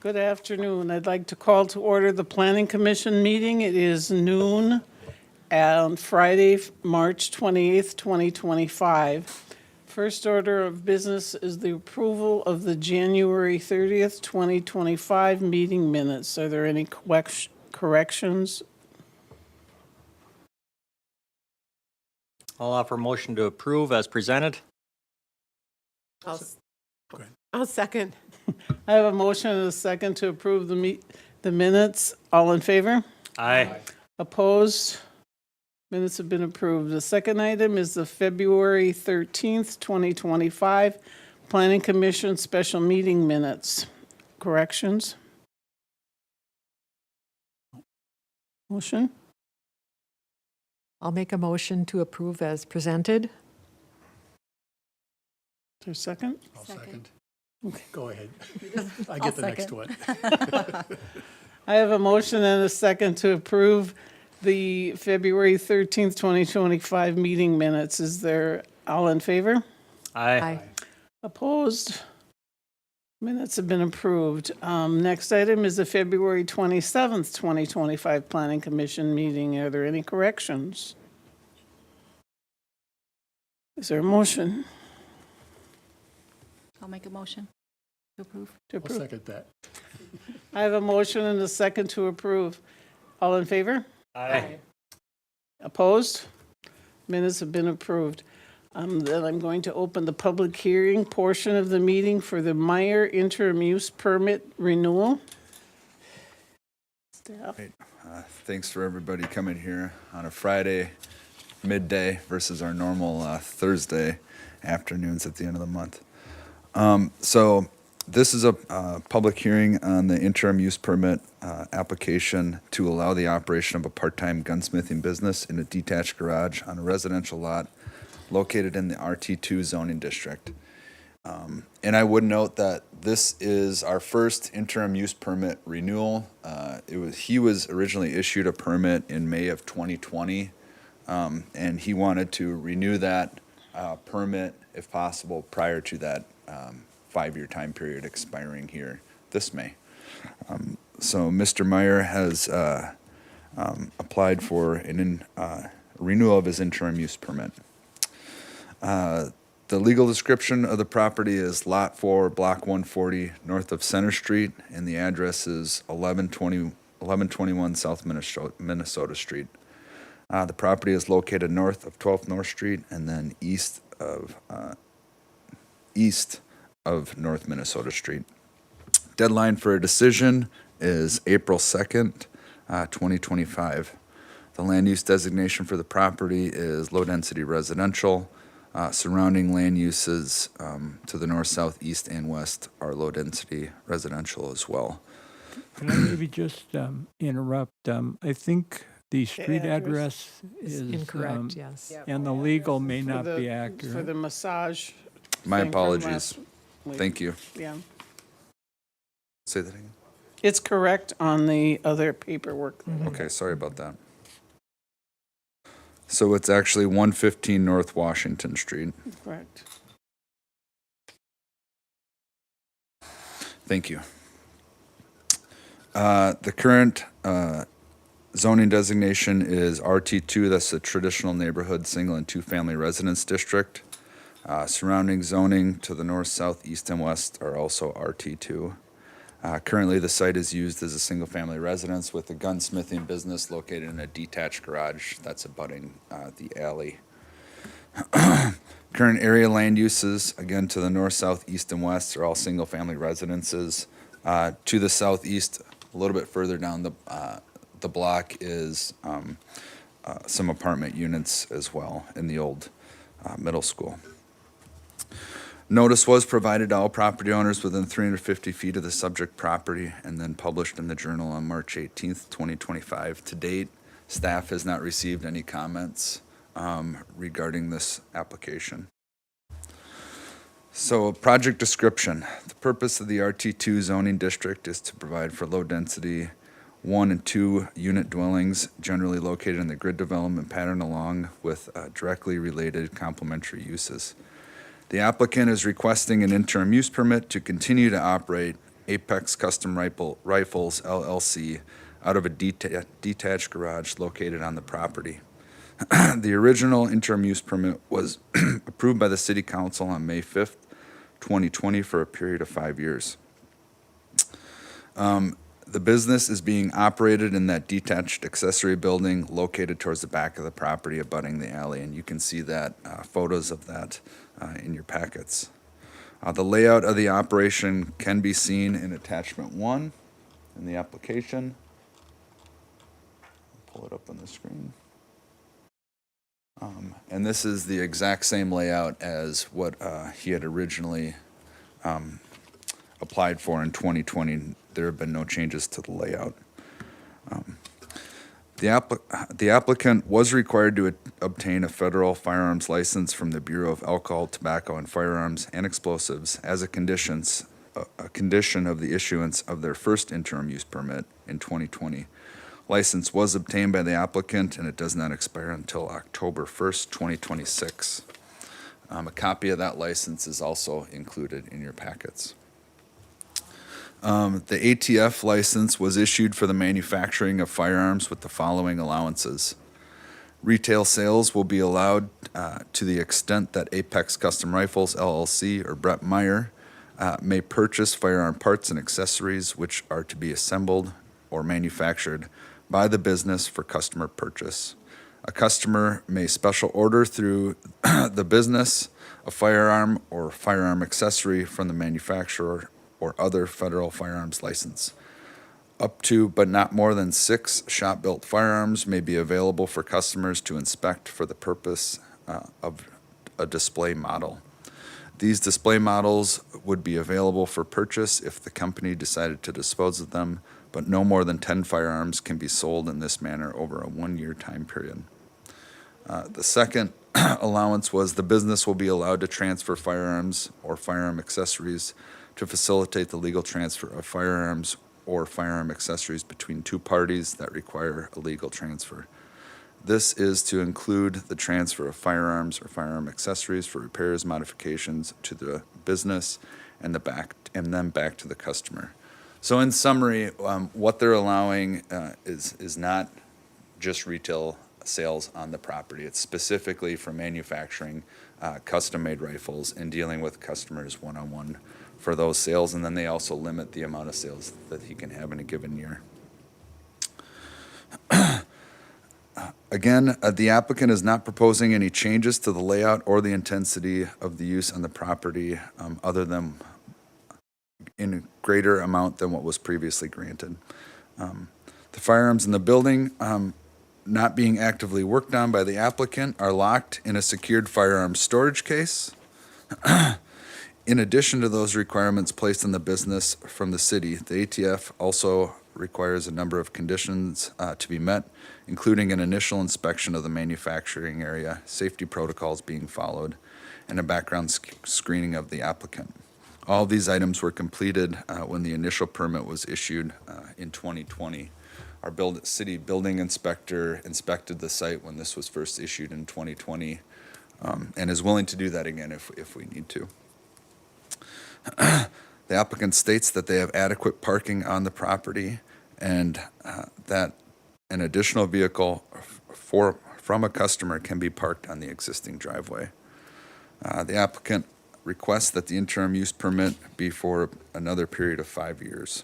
Good afternoon. I'd like to call to order the Planning Commission meeting. It is noon on Friday, March 28th, 2025. First order of business is the approval of the January 30th, 2025 meeting minutes. Are there any corrections? I'll offer motion to approve as presented. I'll second. I have a motion and a second to approve the minutes. All in favor? Aye. Opposed? Minutes have been approved. The second item is the February 13th, 2025 Planning Commission special meeting minutes. Corrections? Motion? I'll make a motion to approve as presented. Is there a second? I'll second. Okay. Go ahead. I get the next one. I have a motion and a second to approve the February 13th, 2025 meeting minutes. Is there all in favor? Aye. Opposed? Minutes have been approved. Next item is the February 27th, 2025 Planning Commission meeting. Are there any corrections? Is there a motion I'll make a motion to approve. to I'll approve? second that. I have a motion and a second to approve. All in favor? Aye. Opposed? Minutes have been approved. Then I'm going to open the public hearing portion of the meeting for the Meyer interim use permit renewal. Staff. Thanks for everybody coming here on a Friday midday versus our normal Thursday afternoons at the end of the month. So this is a public hearing on the interim use permit application to allow the operation of a part-time gunsmithing business in a detached garage on a residential lot located in the RT2 zoning district. And I would note that this is our first interim use permit renewal. He was originally issued a permit in May of 2020, and he wanted to renew that permit if possible prior to that 5-year time period expiring here this May. So Mr. Meyer has applied for a renewal of his interim use permit. The legal description of the property is Lot 4, Block 140, north of Center Street, and the address is 1121 South Minnesota Street. The property is located north of 12th North Street and then east of North Minnesota Street. Deadline for a decision is April 2nd, 2025. The land use designation for the property is low-density residential. Surrounding land uses to the north, south, east, and west are low-density residential as well. Can I maybe just interrupt? I think the street address address is Incorrect, yes. and the legal may For not the- be For accurate. the massage. My thing from apologies. last week. Thank you. Yeah. Say that again. It's correct on the other paperwork. Okay, sorry about that. So it's actually 115 North Washington Street. Correct. Thank you. The current zoning designation is RT2. That's the traditional neighborhood single and two-family residence district. Surrounding zoning to the north, south, east, and west are also RT2. Currently, the site is used as a single-family residence with a gunsmithing business located in a detached garage that's abutting the alley. Current area land uses, again, to the north, south, east, and west are all single-family residences. To the southeast, a little bit further down the block is some apartment units as well in the old middle school. Notice was provided to all property owners within 350 feet of the subject property and then published in the Journal on March 18th, 2025. To date, staff has not received any comments regarding this application. So, project description. The purpose of the RT2 zoning district is to provide for low-density 1 and 2 unit dwellings generally located in the grid development pattern along with directly related complementary uses. The applicant is requesting an interim use permit to continue to operate Apex Custom Rifles LLC out of a detached garage located on the property. The original interim use permit was approved by the City Council on May 5th, 2020 for a period of 5 years. The business is being operated in that detached accessory building located towards the back of the property abutting the alley, and you can see that photos of that in your packets. The layout of the operation can be seen in attachment 1 in the application. Pull it up on the screen. And this is the exact same layout as what he had originally applied for in 2020. There have been no changes to the layout. The applicant was required to obtain a federal firearms license from the Bureau of Alcohol, Tobacco, and Firearms and Explosives as a condition of the issuance of their first interim use permit in 2020. License was obtained by the applicant, and it does not expire until October 1st, 2026. A copy of that license is also included in your packets. The ATF license was issued for the manufacturing of firearms with the following allowances. Retail sales will be allowed to the extent that Apex Custom Rifles LLC or Brett Meyer may purchase firearm parts and accessories which are to be assembled or manufactured by the business for customer purchase. A customer may special order through the business a firearm or firearm accessory from the manufacturer or other federal firearms license. Up to, but not more than 6 shop-built firearms may be available for customers to inspect for the purpose of a display model. These display models would be available for purchase if the company decided to dispose of them, but no more than 10 firearms can be sold in this manner over a 1-year time period. The second allowance was the business will be allowed to transfer firearms or firearm accessories to facilitate the legal transfer of firearms or firearm accessories between 2 parties that require a legal transfer. This is to include the transfer of firearms or firearm accessories for repairs, modifications to the business, and then back to the customer. So in summary, what they're allowing is not just retail sales on the property. It's specifically for manufacturing custom-made rifles and dealing with customers one-on-one for those sales, and then they also limit the amount of sales that he can have in a given year. Again, the applicant is not proposing any changes to the layout or the intensity of the use on the property other than in a greater amount than what was previously granted. The firearms in the building not being actively worked on by the applicant are locked in a secured firearms storage case. In addition to those requirements placed on the business from the city, the ATF also requires a number of conditions to be met, including an initial inspection of the manufacturing area, safety protocols being followed, and a background screening of the applicant. All of these items were completed when the initial permit was issued in 2020. Our city building inspector inspected the site when this was first issued in 2020 and is willing to do that again if we need to. The applicant states that they have adequate parking on the property and that an additional vehicle from a customer can be parked on the existing driveway. The applicant requests that the interim use permit be for another period of 5 years.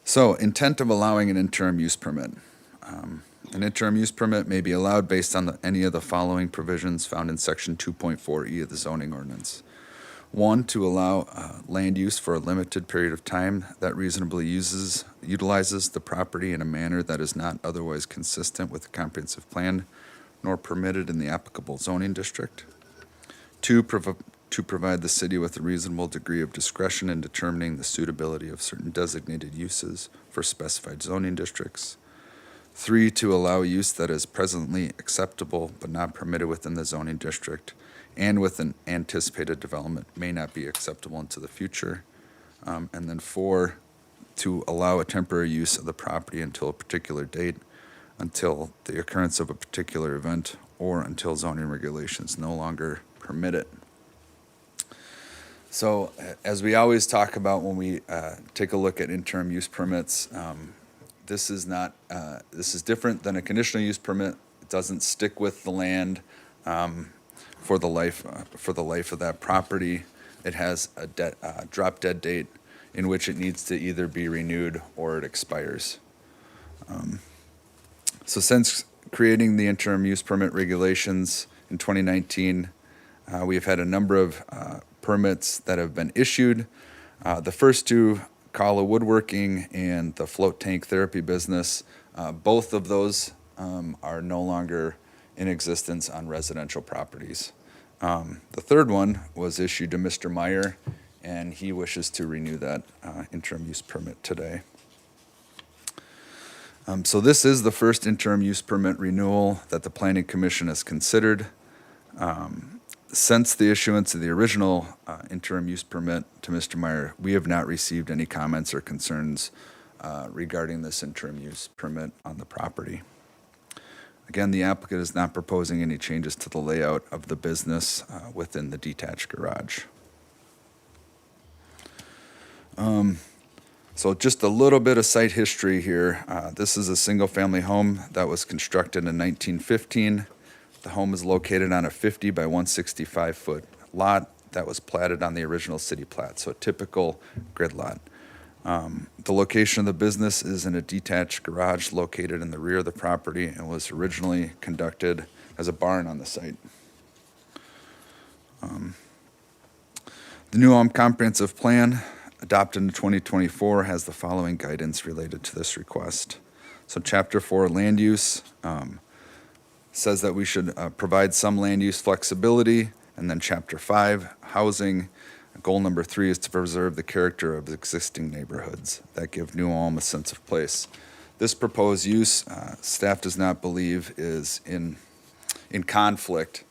So, intent of allowing an interim use permit. An interim use permit may be allowed based on any of the following provisions found in Section 2.4E of the zoning ordinance. 1, to allow land use for a limited period of time that reasonably utilizes the property in a manner that is not otherwise consistent with the comprehensive plan nor permitted in the applicable zoning district. 2, to provide the city with a reasonable degree of discretion in determining the suitability of certain designated uses for specified zoning districts. 3, to allow use that is presently acceptable but not permitted within the zoning district and with an anticipated development may not be acceptable into the future. And then 4, to allow a temporary use of the property until a particular date, until the occurrence of a particular event, or until zoning regulations no longer permit it. So as we always talk about when we take a look at interim use permits, this is not, this is different than a conditional use permit. It doesn't stick with the land for the life of that property. It has a drop dead date in which it needs to either be renewed or it expires. So since creating the interim use permit regulations in 2019, we have had a number of permits that have been issued. The first two, Kala Woodworking and the float tank therapy business, both of those are no longer in existence on residential properties. The third one was issued to Mr. Meyer, and he wishes to renew that interim use permit today. So this is the first interim use permit renewal that the Planning Commission has considered. Since the issuance of the original interim use permit to Mr. Meyer, we have not received any comments or concerns regarding this interim use permit on the property. Again, the applicant is not proposing any changes to the layout of the business within the detached garage. So just a little bit of site history here. This is a single-family home that was constructed in 1915. The home is located on a 50 by 165-foot lot that was platted on the original city plat, so a typical grid lot. The location of the business is in a detached garage located in the rear of the property and was originally conducted as a barn on the site. The new home comprehensive plan adopted in 2024 has the following guidance related to this request. So Chapter 4, land use, says that we should provide some land use flexibility. And then Chapter 5, housing, goal number 3 is to preserve the character of existing neighborhoods that give New Ulm a sense of place. This proposed use, staff does not believe is in conflict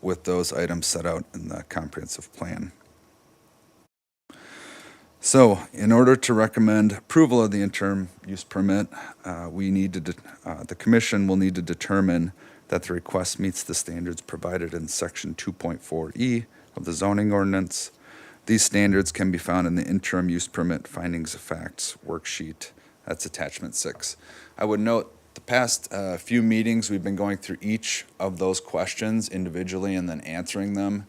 with those items set out in the comprehensive plan. So, in order to recommend approval of the interim use permit, the commission will need to determine that the request meets the standards provided in Section 2.4E of the zoning ordinance. These standards can be found in the interim use permit findings of facts worksheet. That's attachment 6. I would note the past few meetings we've been going through each of those questions individually and then answering them.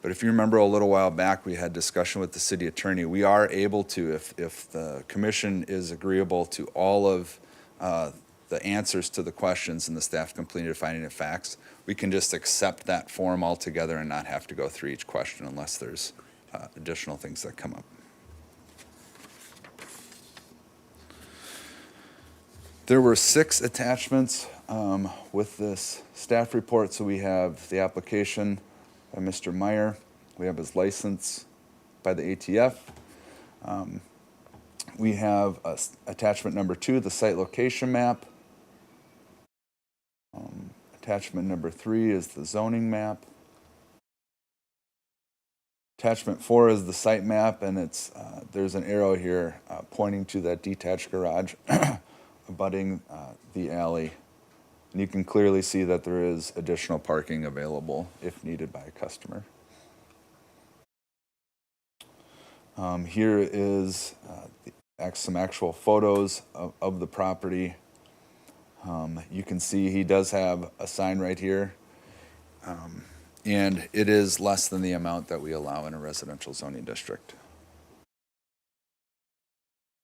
But if you remember a little while back, we had discussion with the city attorney. We are able to, if the commission is agreeable to all of the answers to the questions and the staff completed finding of facts, we can just accept that form altogether and not have to go through each question unless there's additional things that come up. There were 6 attachments with this staff report. So we have the application by Mr. Meyer. We have his license by the ATF. We have attachment number 2, the site location map. Attachment number 3 is the zoning map. Attachment 4 is the site map, and it's there's an arrow here pointing to that detached garage abutting the alley. And you can clearly see that there is additional parking available if needed by a customer. Here is some actual photos of the property. You can see he does have a sign right here. And it is less than the amount that we allow in a residential zoning district.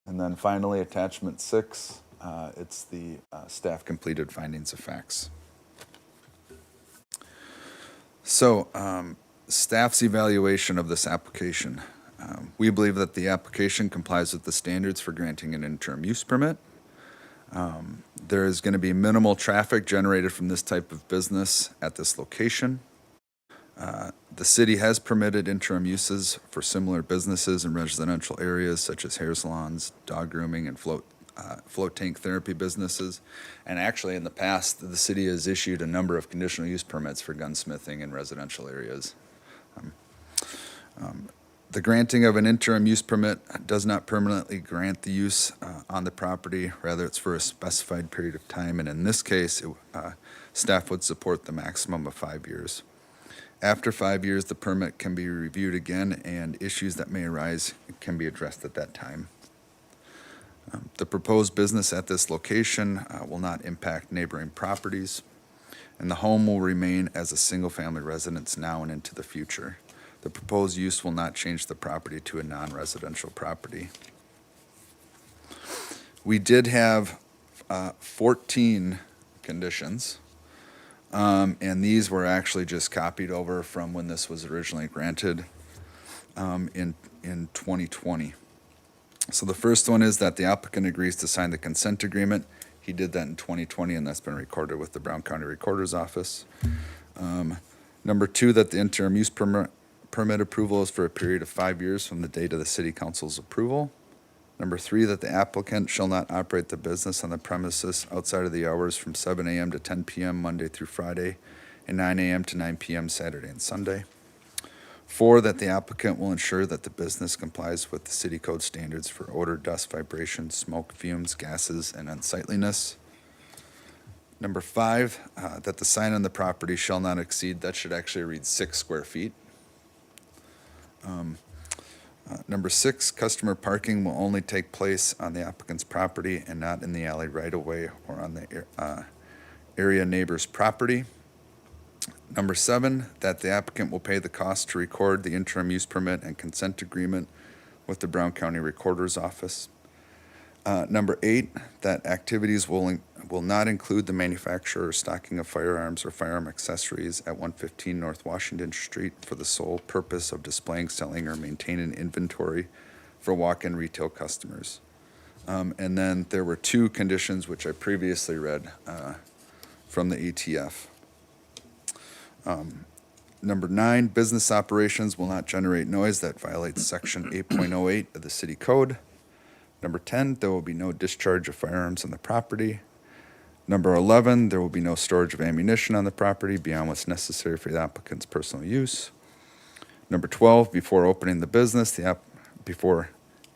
And then finally, attachment 6. It's the staff completed findings of facts. So, staff's evaluation of this application. We believe that the application complies with the standards for granting an interim use permit. There is going to be minimal traffic generated from this type of business at this location. The city has permitted interim uses for similar businesses in residential areas such as hair salons, dog grooming, and float tank therapy businesses. And actually, in the past, the city has issued a number of conditional use permits for gunsmithing in residential areas. The granting of an interim use permit does not permanently grant the use on the property. Rather, it's for a specified period of time. And in this case, staff would support the maximum of 5 years. After 5 years, the permit can be reviewed again, and issues that may arise can be addressed at that time. The proposed business at this location will not impact neighboring properties, and the home will remain as a single-family residence now and into the future. The proposed use will not change the property to a non-residential property. We did have 14 conditions, and these were actually just copied over from when this was originally granted in 2020. So the first one is that the applicant agrees to sign the consent agreement. He did that in 2020, and that's been recorded with the Brown County Recorder's Office. Number 2, that the interim use permit approval is for a period of 5 years from the date of the city council's approval. Number 3, that the applicant shall not operate the business on the premises outside of the hours from 7 a.m. to 10 p.m. Monday through Friday, and 9 a.m. to 9 p.m. Saturday and Sunday. 4, that the applicant will ensure that the business complies with the city code standards for odor, dust, vibration, smoke, fumes, gases, and unsightliness. Number 5, that the sign on the property shall not exceed, that should actually read 6 square feet. Number 6, customer parking will only take place on the applicant's property and not in the alley right-of-way or on the area neighbor's property. Number 7, that the applicant will pay the cost to record the interim use permit and consent agreement with the Brown County Recorder's Office. Number 8, that activities will not include the manufacture or stocking of firearms or firearm accessories at 115 North Washington Street for the sole purpose of displaying, selling, or maintaining inventory for walk-in retail customers. And then there were 2 conditions which I previously read from the ATF. Number 9, business operations will not generate noise that violates Section 8.08 of the City Code. Number 10, there will be no discharge of firearms on the property. Number 11, there will be no storage of ammunition on the property beyond what's necessary for the applicant's personal use. Number 12, before opening the business, before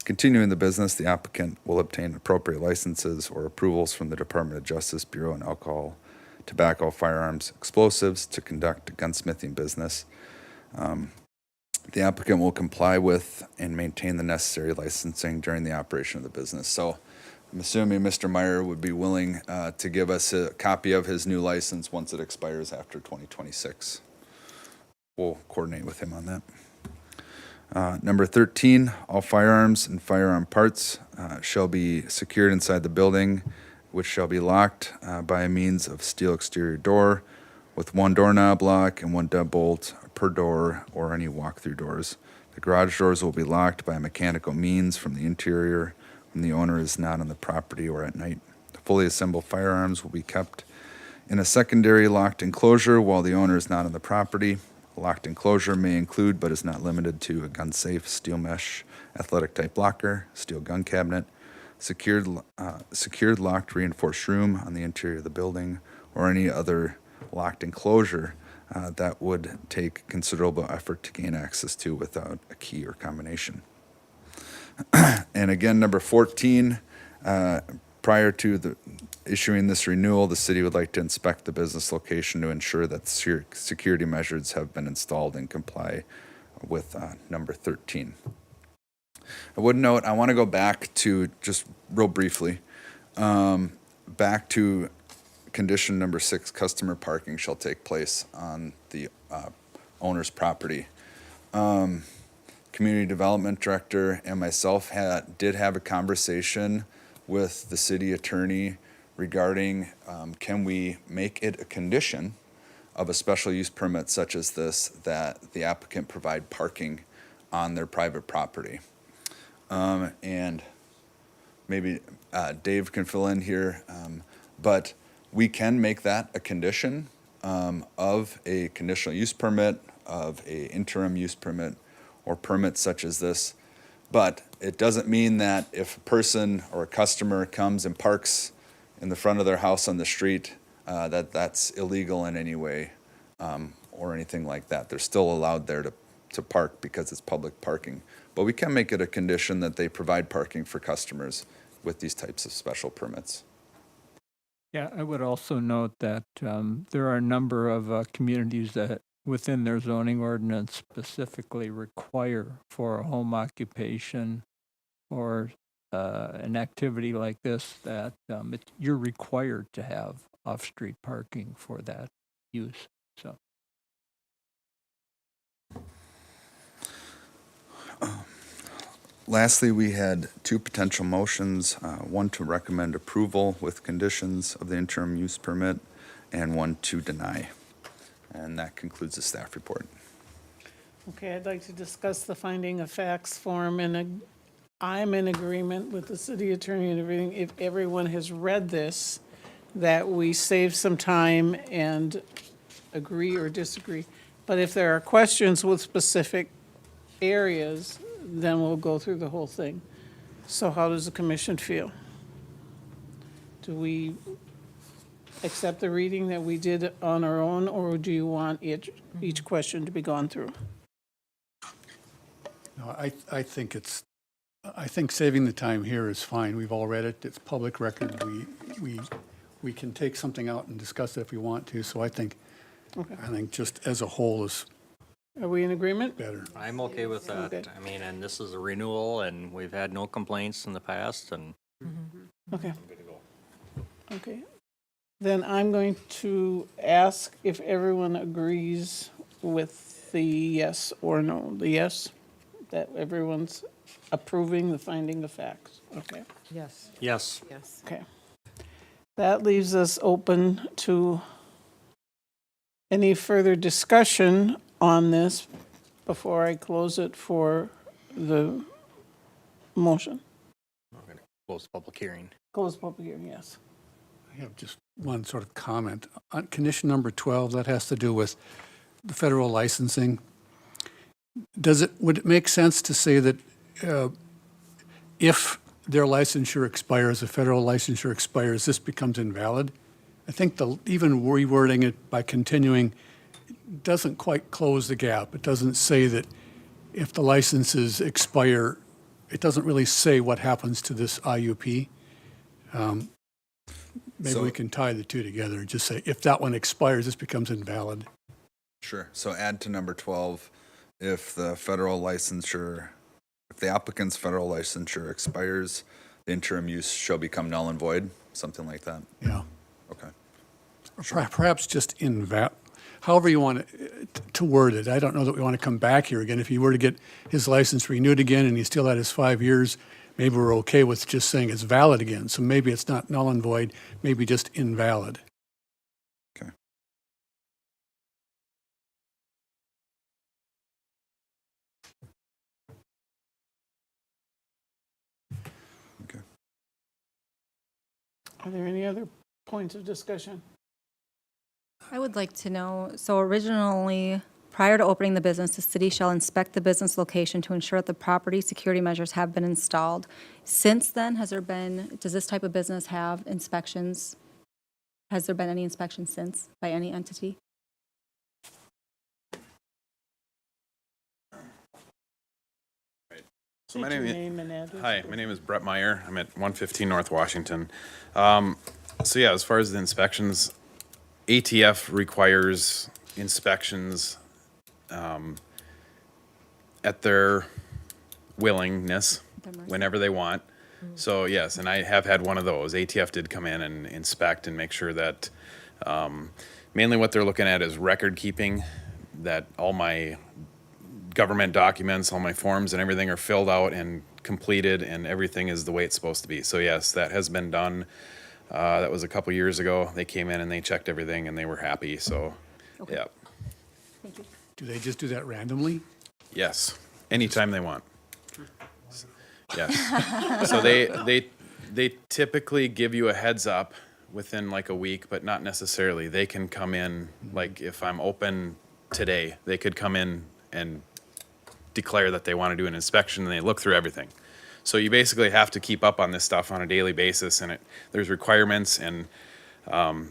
continuing the business, the applicant will obtain appropriate licenses or approvals from the Department of Justice Bureau on Alcohol, Tobacco, Firearms, Explosives to conduct a gunsmithing business. The applicant will comply with and maintain the necessary licensing during the operation of the business. So I'm assuming Mr. Meyer would be willing to give us a copy of his new license once it expires after 2026. We'll coordinate with him on that. Number 13, all firearms and firearm parts shall be secured inside the building, which shall be locked by means of steel exterior door with 1 doorknob lock and 1 deadbolt per door or any walk-through doors. The garage doors will be locked by mechanical means from the interior when the owner is not on the property or at night. The fully assembled firearms will be kept in a secondary locked enclosure while the owner is not on the property. A locked enclosure may include, but is not limited to, a gun safe, steel mesh, athletic type locker, steel gun cabinet, secured locked reinforced room on the interior of the building, or any other locked enclosure that would take considerable effort to gain access to without a key or combination. And again, number 14, prior to issuing this renewal, the city would like to inspect the business location to ensure that security measures have been installed and comply with number 13. I would note, I want to go back to, just real briefly, back to condition number 6, customer parking shall take place on the owner's property. Community Development Director and myself did have a conversation with the city attorney regarding can we make it a condition of a special use permit such as this that the applicant provide parking on their private property. And maybe Dave can fill in here, but we can make that a condition of a conditional use permit, of a interim use permit, or permits such as this. But it doesn't mean that if a person or a customer comes and parks in the front of their house on the street, that's illegal in any way or anything like that. They're still allowed there to park because it's public parking. But we can make it a condition that they provide parking for customers with these types of special permits. Yeah, I would also note that there are a number of communities that within their zoning ordinance specifically require for a home occupation or an activity like this that you're required to have off-street parking for that use. So Lastly, we had two potential motions, one to recommend approval with conditions of the interim use permit, and one to deny. And that concludes the staff report. Okay, I'd like to discuss the finding of facts form, and I'm in agreement with the city attorney and everything, if everyone has read this, that we save some time and agree or disagree. But if there are questions with specific areas, then we'll go through the whole thing. So how does the commission feel? Do we accept the reading that we did on our own, or do you want each question to be gone through? No, I think saving the time here is fine. We've all read it. It's public record. We can take something out and discuss it if we want to. So I think just as a whole is Are we in agreement? better. I'm okay with that. Okay. I mean, and this is a renewal, and we've had no complaints in the past, and Okay. Okay. Then I'm going to ask if everyone agrees with the yes or no. The yes, that everyone's approving the finding of facts. Okay. Yes. yes. Yes. Okay. That leaves us open to any further discussion on this before I close it for the motion. We're going to close the public hearing. Close public hearing, yes. I have just one sort of comment. On condition number 12, that has to do with the federal licensing. Would it make sense to say that if their licensure expires, the federal licensure expires, this becomes invalid? I think even rewording it by continuing doesn't quite close the gap. It doesn't say that if the licenses expire, it doesn't really say what happens to this IUP. Maybe So- we can tie the two together and just say, if that one expires, this becomes invalid. Sure. So add to number 12, if the applicant's federal licensure expires, the interim use shall become null and void, something like that. Yeah. Okay. Or perhaps just however you want to word it. I don't know that we want to come back here again. If he were to get his license renewed again and he still had his 5 years, maybe we're okay with just saying it's valid again. So maybe it's not null and void, maybe just invalid. Okay. Okay. Are there any other points of discussion? I would like to know, so originally, prior to opening the business, the city shall inspect the business location to ensure that the property security measures have been installed. Since then, does this type of business have inspections? Has there been any inspections since by any entity? So my State your name, name and address. hi, my name is Brett Meyer. I'm at 115 North Washington. So yeah, as far as the inspections, ATF requires inspections at their willingness, Their mercy. whenever they want. So yes, and I have had one of those. ATF did come in and inspect and make sure that mainly what they're looking at is record keeping, that all my government documents, all my forms and everything are filled out and completed and everything is the way it's supposed to be. So yes, that has been done. That was a couple years ago. They came in and they checked everything and they were happy. So, Okay. yeah, Thank you. Do they just do that randomly? yes, anytime they want. Yes. So they typically give you a heads up within like a week, but not necessarily. They can come in, like if I'm open today, they could come in and declare that they want to do an inspection and they look through everything. So you basically have to keep up on this stuff on a daily basis, and there's requirements and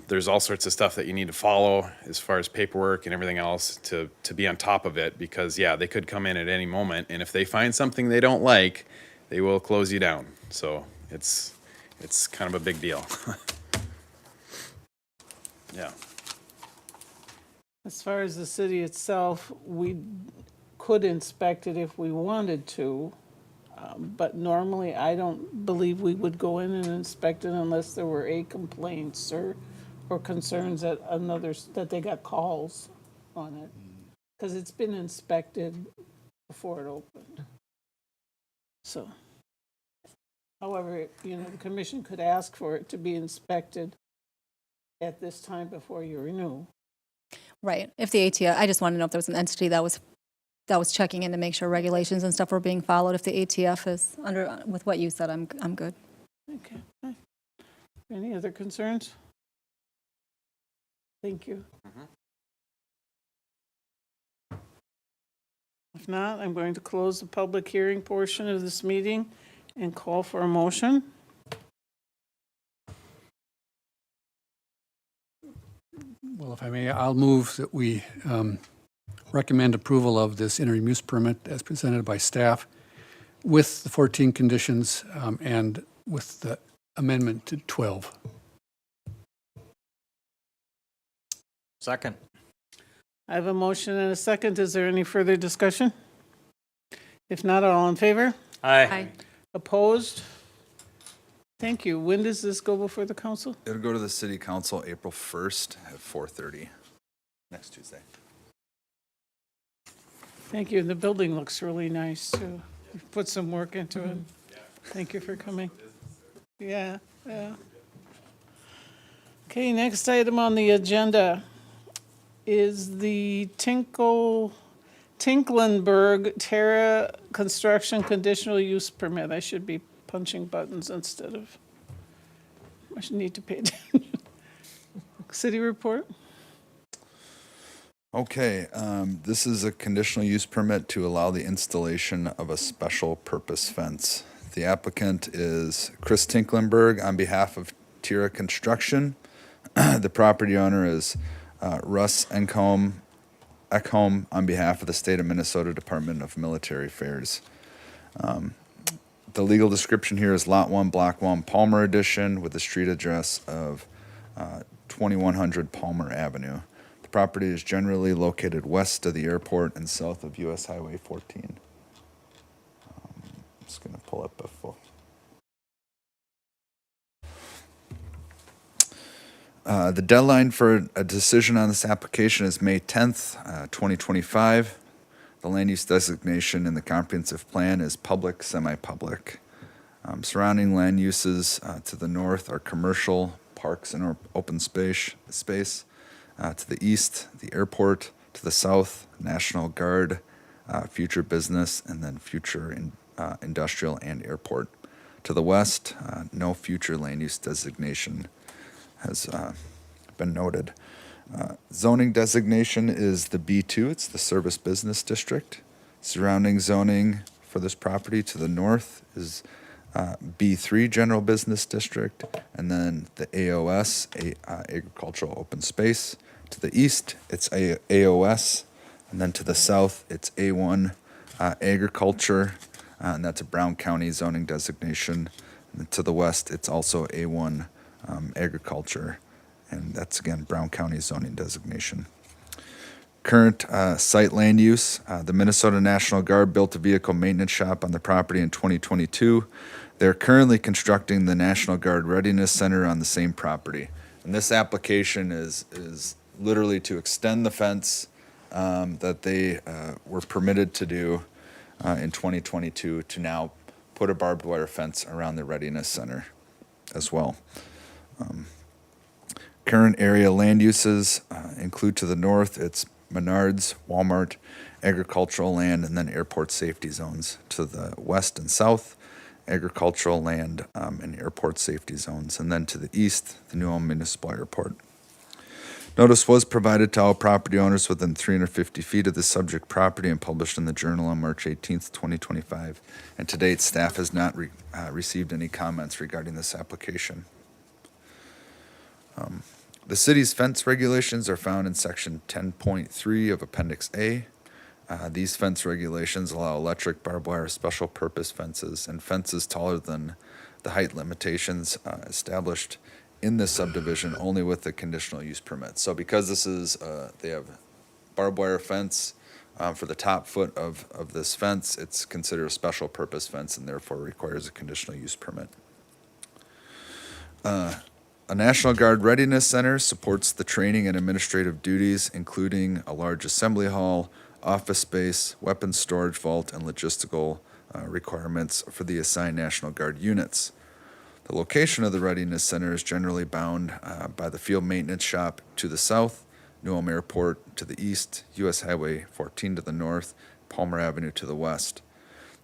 there's all sorts of stuff that you need to follow as far as paperwork and everything else to be on top of it, because yeah, they could come in at any moment, and if they find something they don't like, they will close you down. So it's kind of a big deal. Yeah. As far as the city itself, we could inspect it if we wanted to, but normally I don't believe we would go in and inspect it unless there were complaints or concerns that that they got calls on it. Because it's been inspected before it opened. So, however, you know, the commission could ask for it to be inspected at this time before you renew. Right. If the ATF, I just wanted to know if there was an entity that was checking in to make sure regulations and stuff were being followed. If the ATF is under, with what you said, I'm good. Okay. Any other concerns? Thank you. If not, I'm going to close the public hearing portion of this meeting and call for a motion. Well, if I may, I'll move that we recommend approval of this interim use permit as presented by staff with the 14 conditions and with the amendment to 12. Second. I have a motion and a second. Is there any further discussion? If not, all in favor? Aye. Opposed? Thank you. When does this go before the council? It'll go to the city council April 1st at 4:30, next Tuesday. Thank you. The building looks really nice, too. You've put some work into it. Thank you for coming. Yeah. Okay, next item on the agenda is the Tinklenburg Terra Construction Conditional Use Permit. I should be punching buttons instead of, I should need to pay attention. City report? Okay, this is a conditional use permit to allow the installation of a special purpose fence. The applicant is Chris Tinklenburg on behalf of Tira Construction. The property owner is Russ Eckholm on behalf of the State of Minnesota Department of Military Affairs. The legal description here is Lot 1, Block 1, Palmer Edition, with the street address of 2100 Palmer Avenue. The property is generally located west of the airport and south of US Highway 14. I'm just going to pull up a full. The deadline for a decision on this application is May 10th, 2025. The land use designation in the comprehensive plan is public, semi-public. Surrounding land uses to the north are commercial, parks, and open space. To the east, the airport. To the south, National Guard, future business, and then future industrial and airport. To the west, no future land use designation has been noted. Zoning designation is the B2, it's the Service Business District. Surrounding zoning for this property to the north is B3, General Business District, and then the AOS, Agricultural Open Space. To the east, it's AOS, and then to the south, it's A1, Agriculture, and that's a Brown County zoning designation. And to the west, it's also A1, Agriculture, and that's again Brown County zoning designation. Current site land use, the Minnesota National Guard built a vehicle maintenance shop on the property in 2022. They're currently constructing the National Guard Readiness Center on the same property. And this application is literally to extend the fence that they were permitted to do in 2022 to now put a barbed wire fence around the Readiness Center as well. Current area land uses include to the north, it's Menards, Walmart, agricultural land, and then airport safety zones. To the west and south, agricultural land and airport safety zones. And then to the east, the New Ulm Municipal Airport. Notice was provided to all property owners within 350 feet of the subject property and published in the Journal on March 18th, 2025. And to date, staff has not received any comments regarding this application. The city's fence regulations are found in section 10.3 of Appendix A. These fence regulations allow electric barbed wire special purpose fences and fences taller than the height limitations established in this subdivision only with the conditional use permit. So because this is, they have barbed wire fence. For the top foot of this fence, it's considered a special purpose fence and therefore requires a conditional use permit. A National Guard Readiness Center supports the training and administrative duties, including a large assembly hall, office space, weapons storage vault, and logistical requirements for the assigned National Guard units. The location of the Readiness Center is generally bound by the field maintenance shop to the south, New Ulm Airport to the east, U.S. Highway 14 to the north, Palmer Avenue to the west.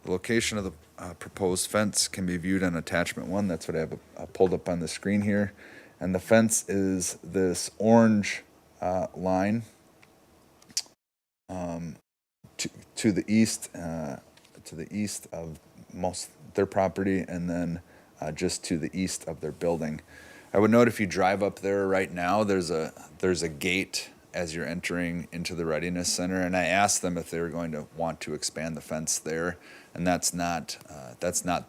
The location of the proposed fence can be viewed on attachment 1. That's what I have pulled up on the screen here. And the fence is this orange line to the east of most their property, and then just to the east of their building. I would note if you drive up there right now, there's a gate as you're entering into the Readiness Center, and I asked them if they were going to want to expand the fence there, and that's not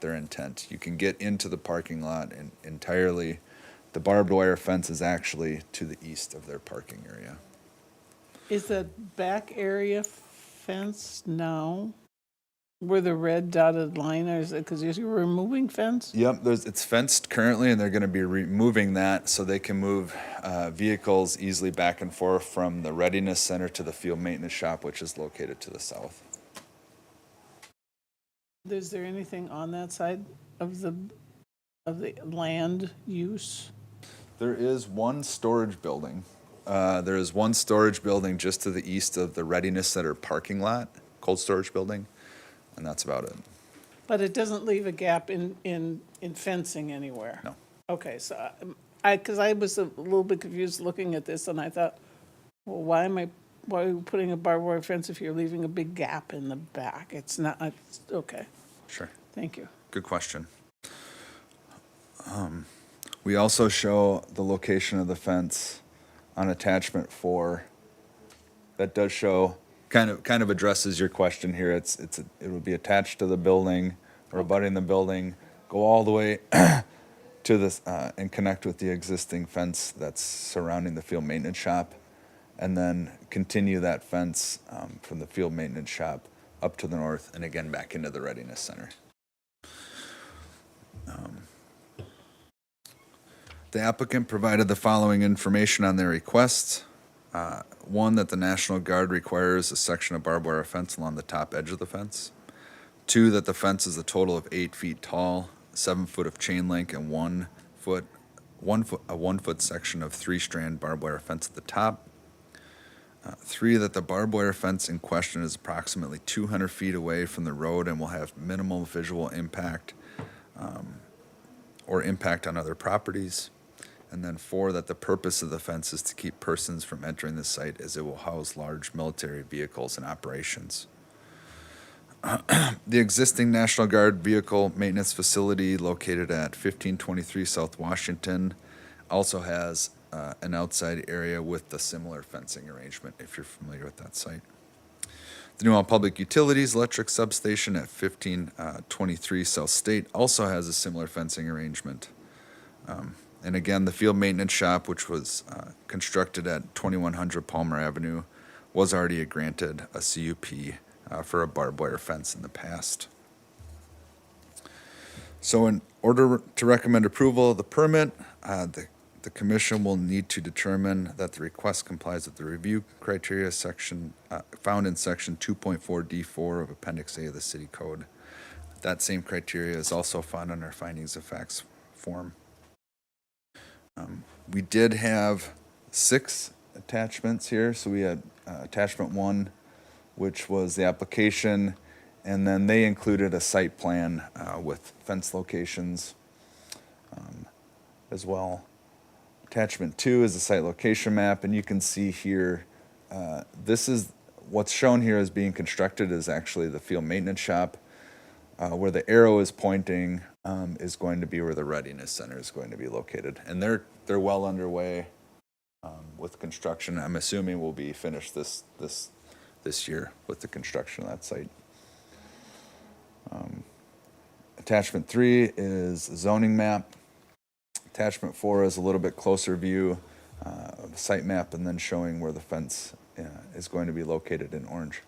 their intent. You can get into the parking lot entirely. The barbed wire fence is actually to the east of their parking area. Is that back area fenced now? Where the red dotted line is, because you're removing fence? Yep, it's fenced currently, and they're going to be removing that so they can move vehicles easily back and forth from the Readiness Center to the field maintenance shop, which is located to the south. Is there anything on that side of the land use? There is one storage building. There is one storage building just to the east of the Readiness Center parking lot, cold storage building, and that's about it. But it doesn't leave a gap in fencing anywhere? No. Okay, so because I was a little bit confused looking at this, and I thought, well, why are you putting a barbed wire fence if you're leaving a big gap in the back? It's not, okay, Sure. thank you. Good question. We also show the location of the fence on attachment 4. That does show, kind of addresses your question here. It would be attached to the building or abutting the building, go all the way to this and connect with the existing fence that's surrounding the field maintenance shop, and then continue that fence from the field maintenance shop up to the north and again back into the Readiness Center. The applicant provided the following information on their request. 1, that the National Guard requires a section of barbed wire fence along the top edge of the fence. 2, that the fence is a total of 8 feet tall, 7 foot of chain link, and 1 foot section of 3-strand barbed wire fence at the top. 3, that the barbed wire fence in question is approximately 200 feet away from the road and will have minimal visual impact or impact on other properties. And then 4, that the purpose of the fence is to keep persons from entering the site as it will house large military vehicles and operations. The existing National Guard vehicle maintenance facility located at 1523 South Washington also has an outside area with the similar fencing arrangement, if you're familiar with that site. The New Ulm Public Utilities electric substation at 1523 South State also has a similar fencing arrangement. And again, the field maintenance shop, which was constructed at 2100 Palmer Avenue, was already granted a CUP for a barbed wire fence in the past. So in order to recommend approval of the permit, the commission will need to determine that the request complies with the review criteria section found in section 2.4D4 of Appendix A of the City Code. That same criteria is also found on our findings of facts form. We did have 6 attachments here. So we had attachment 1, which was the application, and then they included a site plan with fence locations as well. Attachment 2 is the site location map, and you can see here, this is what's shown here as being constructed is actually the field maintenance shop. Where the arrow is pointing is going to be where the Readiness Center is going to be located, and they're well underway with construction. I'm assuming will be finished this year with the construction of that site. Attachment 3 is zoning map. Attachment 4 is a little bit closer view of the site map, and then showing where the fence is going to be located in orange.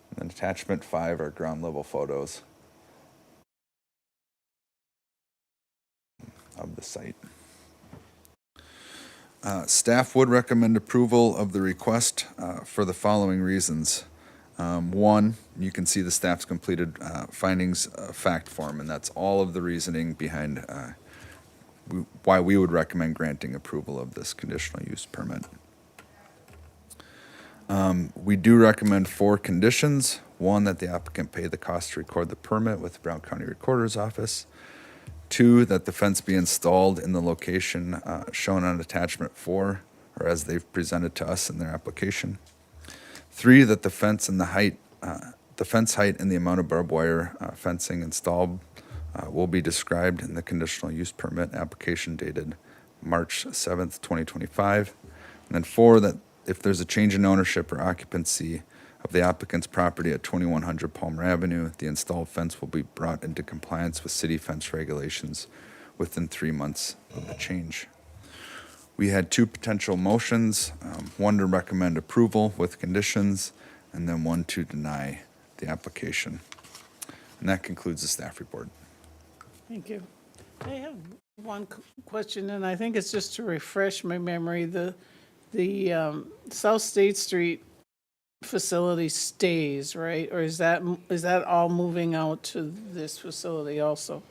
And then attachment 5 are ground level photos of the site. Staff would recommend approval of the request for the following reasons. One, you can see the staff's completed findings of fact form, and that's all of the reasoning behind why we would recommend granting approval of this conditional use permit. We do recommend 4 conditions. One, that the applicant pay the cost to record the permit with the Brown County Recorder's Office. 2, that the fence be installed in the location shown on attachment 4, or as they've presented to us in their application. 3, that the fence and the fence height and the amount of barbed wire fencing installed will be described in the conditional use permit application dated March 7th, 2025. And then 4, that if there's a change in ownership or occupancy of the applicant's property at 2100 Palmer Avenue, the installed fence will be brought into compliance with city fence regulations within 3 months of the change. We had 2 potential motions, one to recommend approval with conditions, and then one to deny the application. And that concludes the staff report. Thank you. I have one question, and I think it's just to refresh my memory. The South State Street facility stays, right? Or is that all moving out to this facility also?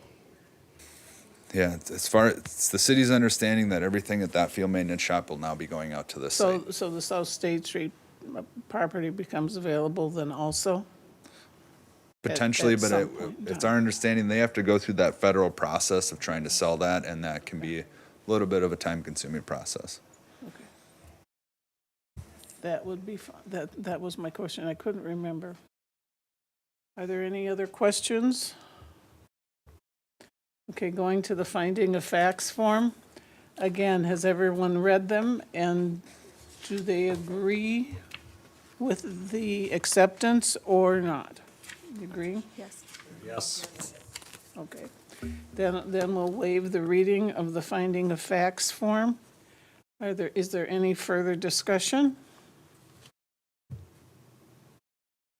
Yeah, as far as the city's understanding that everything at that field maintenance shop will now be going out to this site. So the South State Street property becomes available then also? Potentially, at but some point, it's our understanding they have to go through that federal process of trying to sell that, and that can be a little bit of a time-consuming process. Okay. That would be, that was my question. I couldn't remember. Are there any other questions? Okay, going to the finding of facts form. Again, has everyone read them, and do they agree with the acceptance or not? You agree? Yes. Yes. Okay. Then we'll waive the reading of the finding of facts form. Is there any further discussion?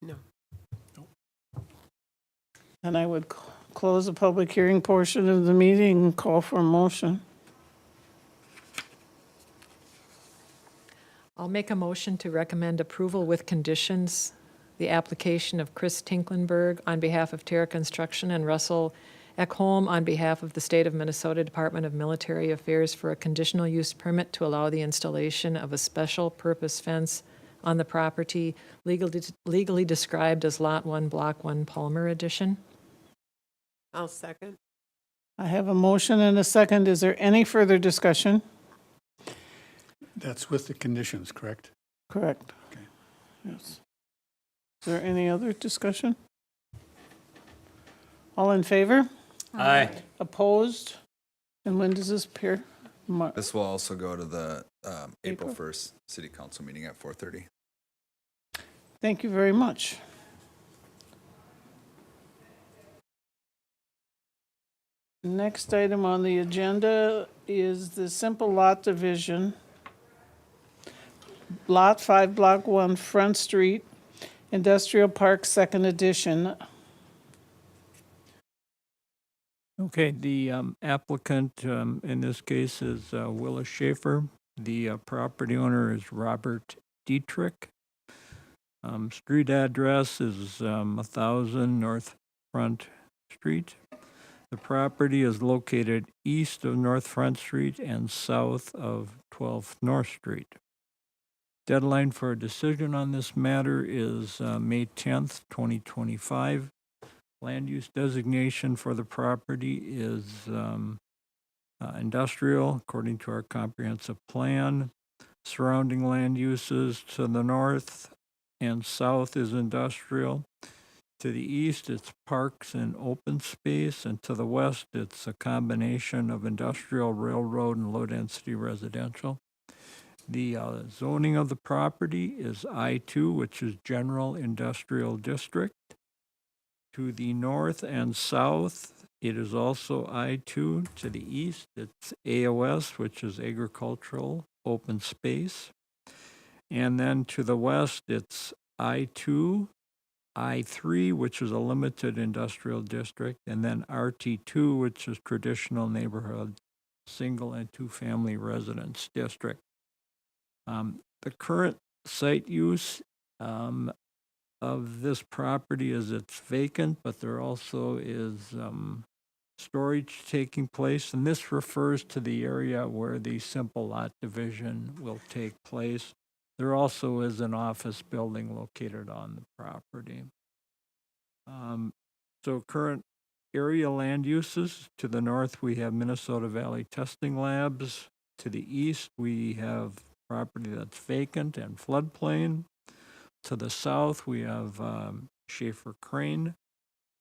No. And I would close the public hearing portion of the meeting and call for a motion. I'll make a motion to recommend approval with conditions, the application of Chris Tinklenberg on behalf of Terra Construction and Russell Ekholm on behalf of the State of Minnesota Department of Military Affairs for a conditional use permit to allow the installation of a special purpose fence on the property legally described as Lot 1, Block 1, Palmer Edition. I'll second. I have a motion and a second. Is there any further discussion? That's with the conditions, correct? Correct. Okay. Yes. Is there any other discussion? All in favor? Aye. Opposed? And when does this appear? This will also go to the April April. 1st city council meeting at 4:30. Thank you very much. Next item on the agenda is the simple lot division. Lot 5, Block 1, Front Street, Industrial Park, Second Edition. Okay, the applicant in this case is Willis Schaefer. The property owner is Robert Dietrich. Street address is 1000 North Front Street. The property is located east of North Front Street and south of 12th North Street. Deadline for a decision on this matter is May 10th, 2025. Land use designation for the property is industrial, according to our comprehensive plan. Surrounding land uses to the north and south is industrial. To the east, it's parks and open space, and to the west, it's a combination of industrial, railroad, and low-density residential. The zoning of the property is I-2, which is General Industrial District. To the north and south, it is also I-2. To the east, it's AOS, which is Agricultural Open Space. And then to the west, it's I-2, I-3, which is a limited industrial district, and then RT2, which is traditional neighborhood, single and two-family residence district. The current site use of this property is it's vacant, but there also is storage taking place, and this refers to the area where the simple lot division will take place. There also is an office building located on the property. So current area land uses, to the north, we have Minnesota Valley Testing Labs. To the east, we have property that's vacant and floodplain. To the south, we have Schaefer Crane.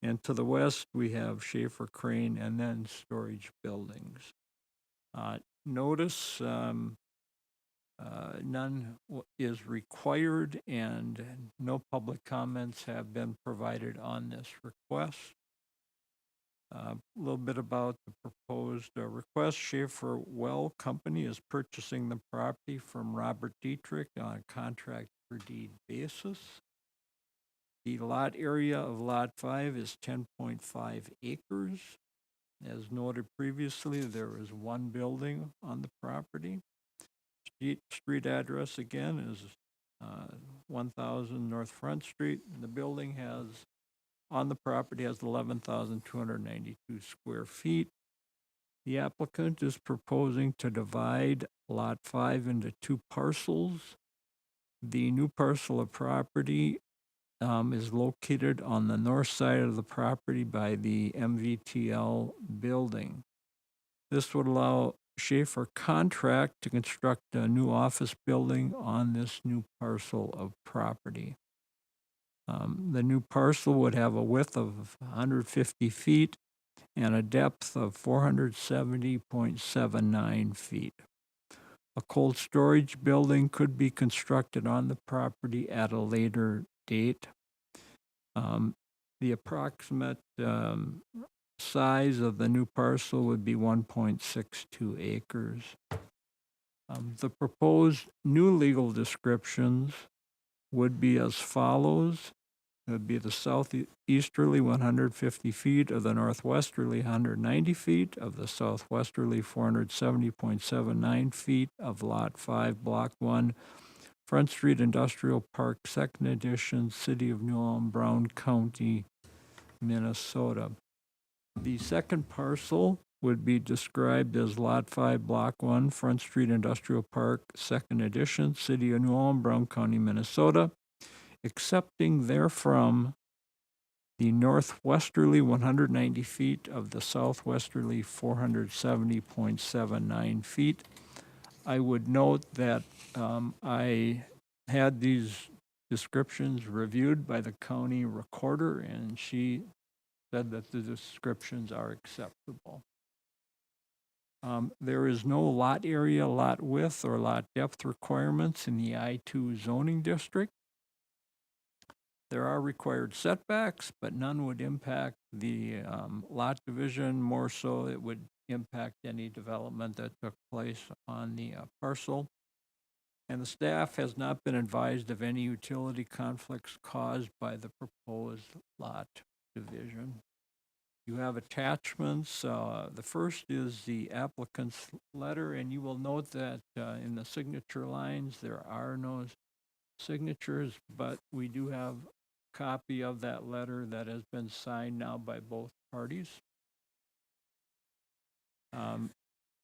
And to the west, we have Schaefer Crane and then storage buildings. Notice none is required and no public comments have been provided on this request. A little bit about the proposed request. Schaefer Well Company is purchasing the property from Robert Dietrich on a contract per deed basis. The lot area of Lot 5 is 10.5 acres. As noted previously, there is one building on the property. Street address again is 1000 North Front Street. The building on the property has 11,292 square feet. The applicant is proposing to divide Lot 5 into two parcels. The new parcel of property is located on the north side of the property by the MVTL building. This would allow Schaefer Contract to construct a new office building on this new parcel of property. The new parcel would have a width of 150 feet and a depth of 470.79 feet. A cold storage building could be constructed on the property at a later date. The approximate size of the new parcel would be 1.62 acres. The proposed new legal descriptions would be as follows. It would be the southeasterly 150 feet, of the northwesterly 190 feet, of the southwesterly 470.79 feet of Lot 5, Block 1, Front Street Industrial Park, Second Edition, City of New Ulm, Brown County, Minnesota. The second parcel would be described as Lot 5, Block 1, Front Street Industrial Park, Second Edition, City of New Ulm, Brown County, Minnesota, accepting therefrom the northwesterly 190 feet of the southwesterly 470.79 feet. I would note that I had these descriptions reviewed by the county recorder, and she said that the descriptions are acceptable. There is no lot area, lot width, or lot depth requirements in the I-2 zoning district. There are required setbacks, but none would impact the lot division. More so, it would impact any development that took place on the parcel. And the staff has not been advised of any utility conflicts caused by the proposed lot division. You have attachments. The first is the applicant's letter, and you will note that in the signature lines, there are no signatures, but we do have a copy of that letter that has been signed now by both parties.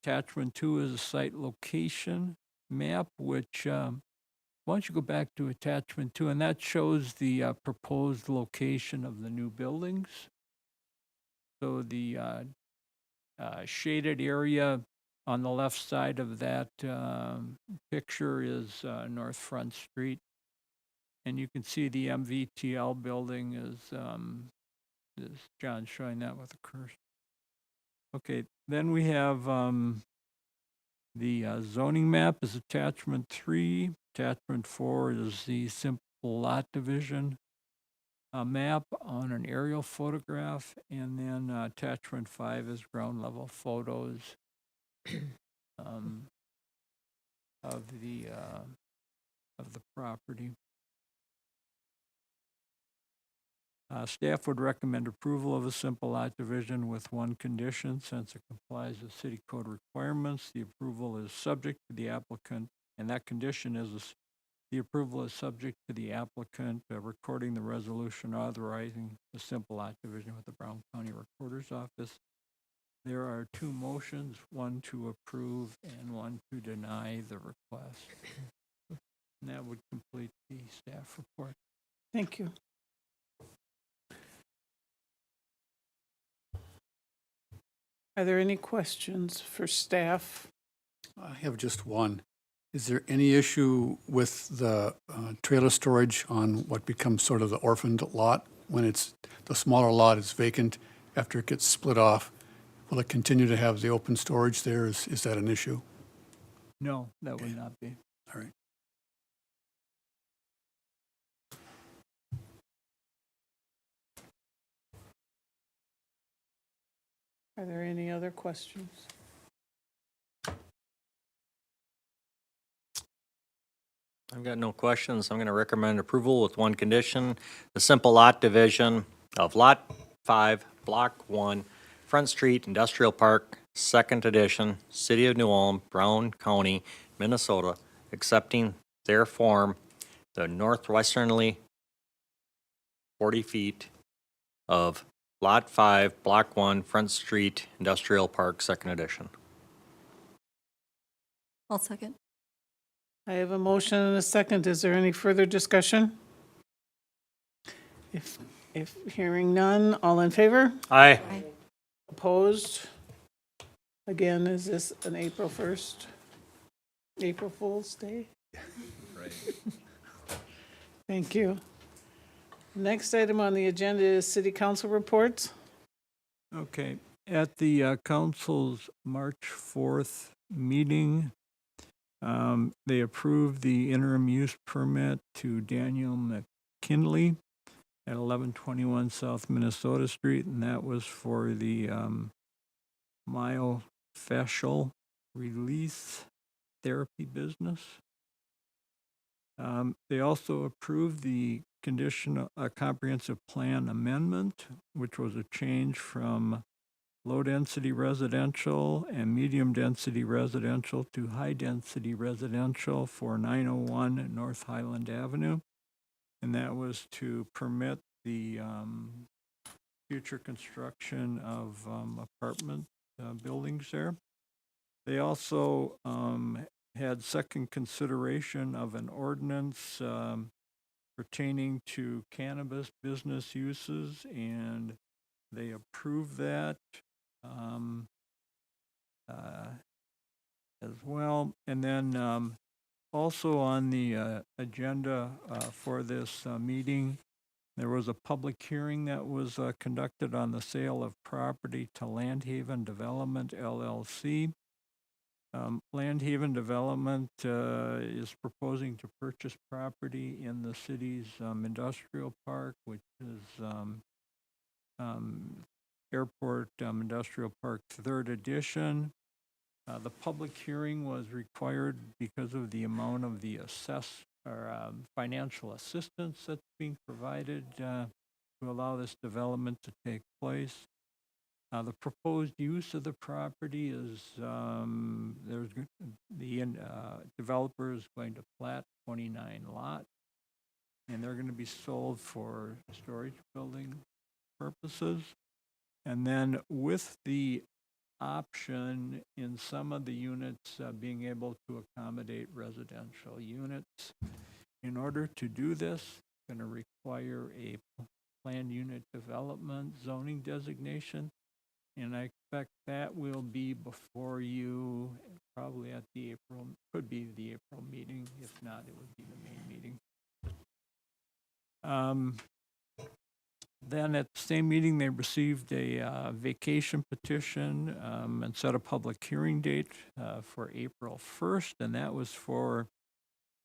Attachment 2 is a site location map, which, why don't you go back to attachment 2, and that shows the proposed location of the new buildings. So the shaded area on the left side of that picture is North Front Street. And you can see the MVTL building is John showing that with a cursor. Okay, then we have the zoning map is attachment 3. Attachment 4 is the simple lot division map on an aerial photograph, and then attachment 5 is ground level photos of the of the property. Staff would recommend approval of a simple lot division with one condition, since it complies with city code requirements. The approval is subject to the applicant, and that condition is the approval is subject to the applicant recording the resolution authorizing the simple lot division with the Brown County Recorder's Office. There are two motions, one to approve and one to deny the request. And that would complete the staff report. Thank you. Are there any questions for staff? I have just one. Is there any issue with the trailer storage on what becomes sort of the orphaned lot when the smaller lot is vacant after it gets split off? Will it continue to have the open storage there? Is that an issue? No, that would not be. All right. Are there any other questions? I've got no questions. I'm going to recommend approval with one condition. The simple lot division of Lot 5, Block 1, Front Street Industrial Park, Second Edition, City of New Ulm, Brown County, Minnesota, accepting their form, the northwesternly 40 feet of Lot 5, Block 1, Front Street Industrial Park, Second Edition. I'll second. I have a motion and a second. Is there any further discussion? If hearing none, all in favor? Aye. Opposed? Again, is this an April 1st? April Fool's Day? Right. Thank you. Next item on the agenda is city council reports. Okay, at the council's March 4th meeting, they approved the interim use permit to Daniel McKinley at 1121 South Minnesota Street, and that was for the myofascial release therapy business. They also approved the comprehensive plan amendment, which was a change from low-density residential and medium-density residential to high-density residential for 901 North Highland Avenue. And that was to permit the future construction of apartment buildings there. They also had second consideration of an ordinance pertaining to cannabis business uses, and they approved that as well. And then also on the agenda for this meeting, there was a public hearing that was conducted on the sale of property to Landhaven Development, LLC. Landhaven Development is proposing to purchase property in the city's industrial park, which is Airport Industrial Park 3rd Edition. The public hearing was required because of the amount of the financial assistance that's being provided to allow this development to take place. The proposed use of the property is the developer is going to plat 29 lots, and they're going to be sold for storage building purposes. And then with the option in some of the units being able to accommodate residential units. In order to do this, it's going to require a planned unit development zoning designation, and I expect that will be before you probably at the April, could be the April meeting. If not, it would be the May meeting. Then at the same meeting, they received a vacation petition and set a public hearing date for April 1st, and that was for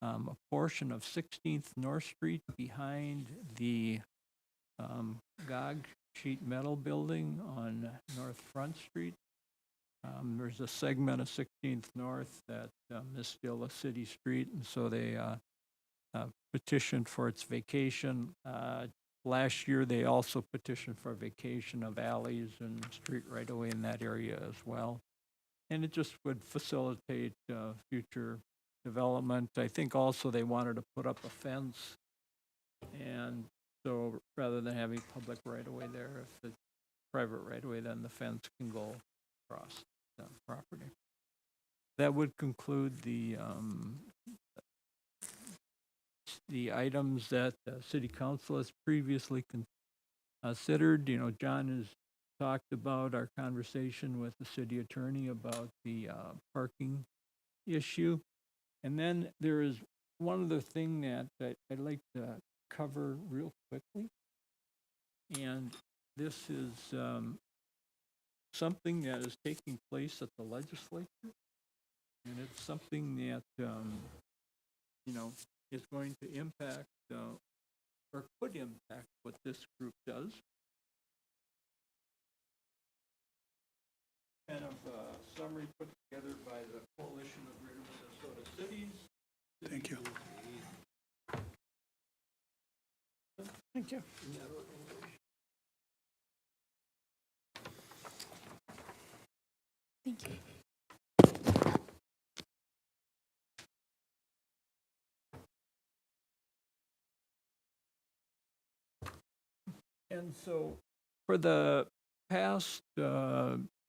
a portion of 16th North Street behind the GOG sheet metal building on North Front Street. There's a segment of 16th North that is still a city street, and so they petitioned for its vacation. Last year, they also petitioned for vacation of alleys and street right-of-way in that area as well. And it just would facilitate future development. I think also they wanted to put up a fence. And so rather than having public right-of-way there, if it's private right-of-way, then the fence can go across the property. That would conclude the items that City Council has previously considered. You know, John has talked about our conversation with the city attorney about the parking issue. And then there is one other thing that I'd like to cover real quickly. And this is something that is taking place at the legislature. And it's something that, you know, is going to impact or could impact what this group does. Kind of a summary put together by the Coalition of Greater Minnesota Cities. Thank you. Thank you. Thank you. And so for the past 2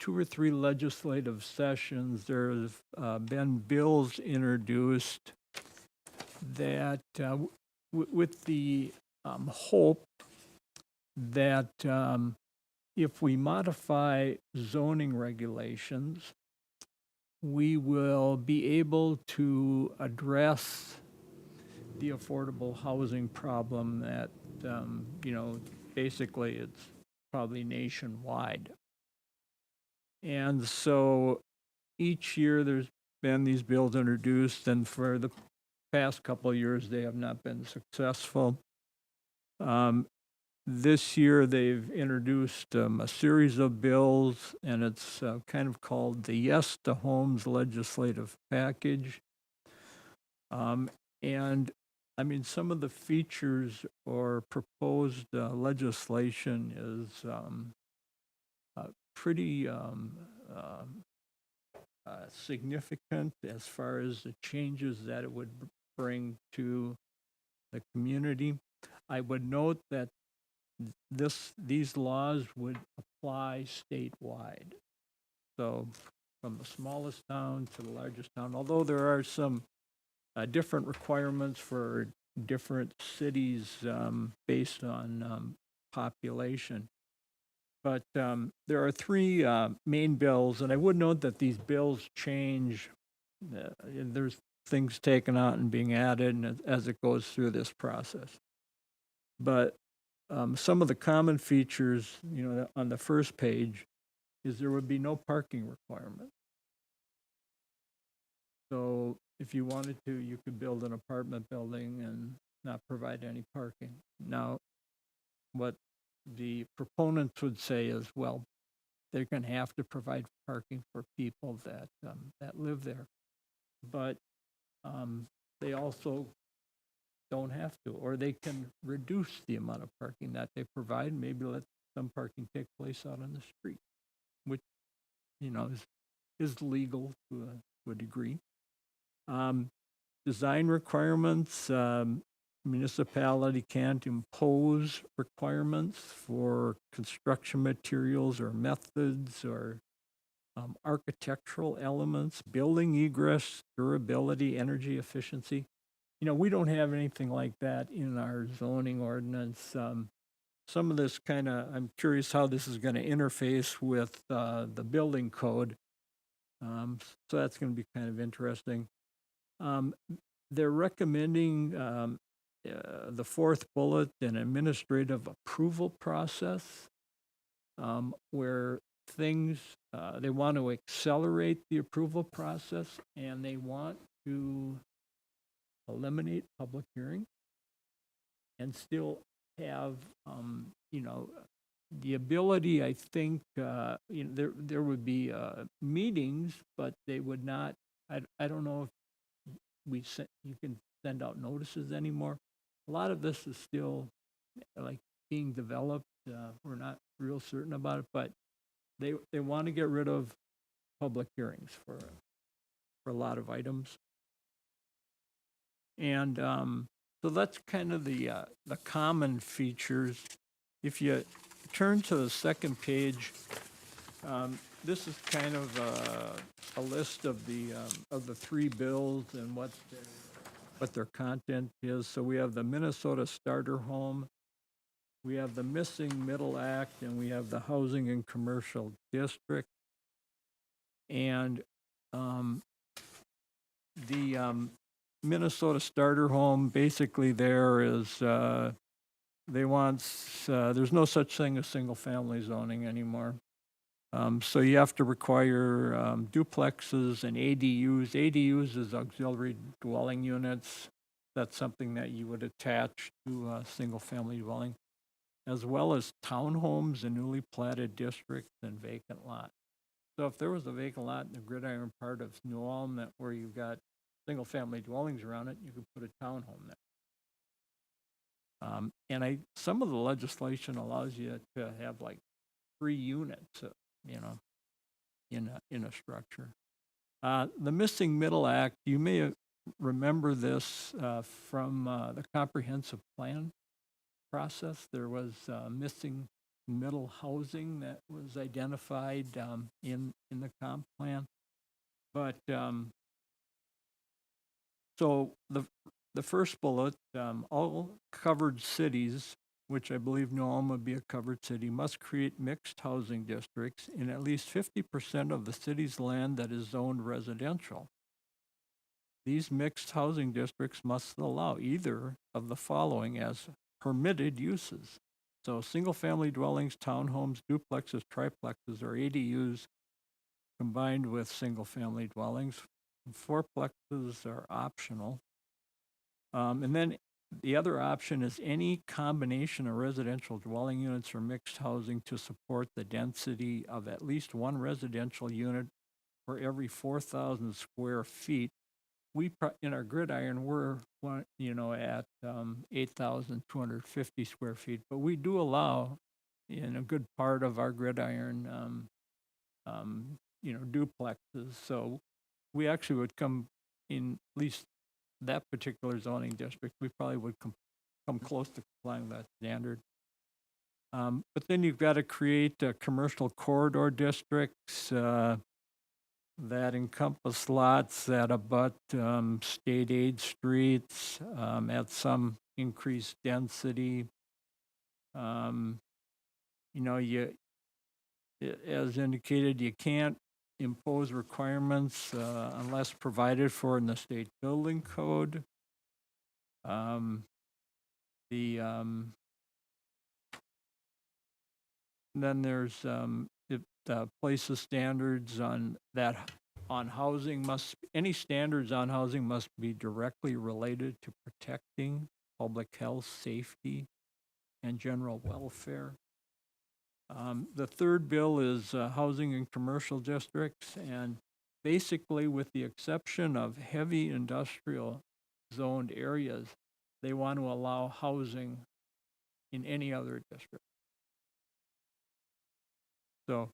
or 3 legislative sessions, there have been bills introduced that with the hope that if we modify zoning regulations, we will be able to address the affordable housing problem that, you know, basically it's probably nationwide. And so each year there's been these bills introduced, and for the past couple of years they have not been successful. This year they've introduced a series of bills, and it's kind of called the Yes to Homes legislative package. And I mean, some of the features or proposed legislation is pretty significant as far as the changes that it would bring to the community. I would note that these laws would apply statewide. So from the smallest town to the largest town, although there are some different requirements for different cities based on population. But there are 3 main bills, and I would note that these bills change. There's things taken out and being added and as it goes through this process. But some of the common features, you know, on the first page is there would be no parking requirement. So if you wanted to, you could build an apartment building and not provide any parking. Now, what the proponents would say is, well, they're going to have to provide parking for people that live there. But they also don't have to, or they can reduce the amount of parking that they provide, maybe let some parking take place out on the street, which, you know, is legal to a degree. Design requirements, municipality can't impose requirements for construction materials or methods or architectural elements, building egress, durability, energy efficiency. You know, we don't have anything like that in our zoning ordinance. Some of this kind of, I'm curious how this is going to interface with the building code. So that's going to be kind of interesting. They're recommending the 4th bullet, an administrative approval process, where things, they want to accelerate the approval process, and they want to eliminate public hearing and still have, you know, the ability, I think, you know, there would be meetings, but they would not, I don't know if you can send out notices anymore. A lot of this is still like being developed. We're not real certain about it, but they want to get rid of public hearings for a lot of items. And so that's kind of the common features. If you turn to the second page, this is kind of a list of the 3 bills and what their content is. So we have the Minnesota Starter Home, we have the Missing Middle Act, and we have the Housing and Commercial District. And the Minnesota Starter Home, basically there is, they want, there's no such thing as single-family zoning anymore. So you have to require duplexes and ADUs. ADUs is auxiliary dwelling units. That's something that you would attach to a single-family dwelling, as well as townhomes in newly platted districts and vacant lots. So if there was a vacant lot in the Gridiron part of New Ulm where you've got single-family dwellings around it, you could put a townhome there. And some of the legislation allows you to have like 3 units, in a structure. The Missing Middle Act, you may remember this from the comprehensive plan process. There was missing middle housing that was identified in the comp plan. But so the first bullet, all covered cities, which I believe New Ulm would be a covered city, must create mixed housing districts in at least 50% of the city's land that is zoned residential. These mixed housing districts must allow either of the following as permitted uses. So single-family dwellings, townhomes, duplexes, triplexes, or ADUs combined with single-family dwellings. Fourplexes are optional. And then the other option is any combination of residential dwelling units or mixed housing to support the density of at least 1 residential unit for every 4,000 square feet. In our Gridiron, we're at 8,250 square feet, but we do allow in a good part of our Gridiron, duplexes. So we actually would come in at least that particular zoning district, we probably would come close to complying with that standard. But then you've got to create commercial corridor districts that encompass lots that abut state aid streets at some increased density. As indicated, you can't impose requirements unless provided for in the state building code. Then there's it places standards on housing any standards on housing must be directly related to protecting public health, safety, and general welfare. The third bill is housing and commercial districts, and basically with the exception of heavy industrial zoned areas, they want to allow housing in any other district. So,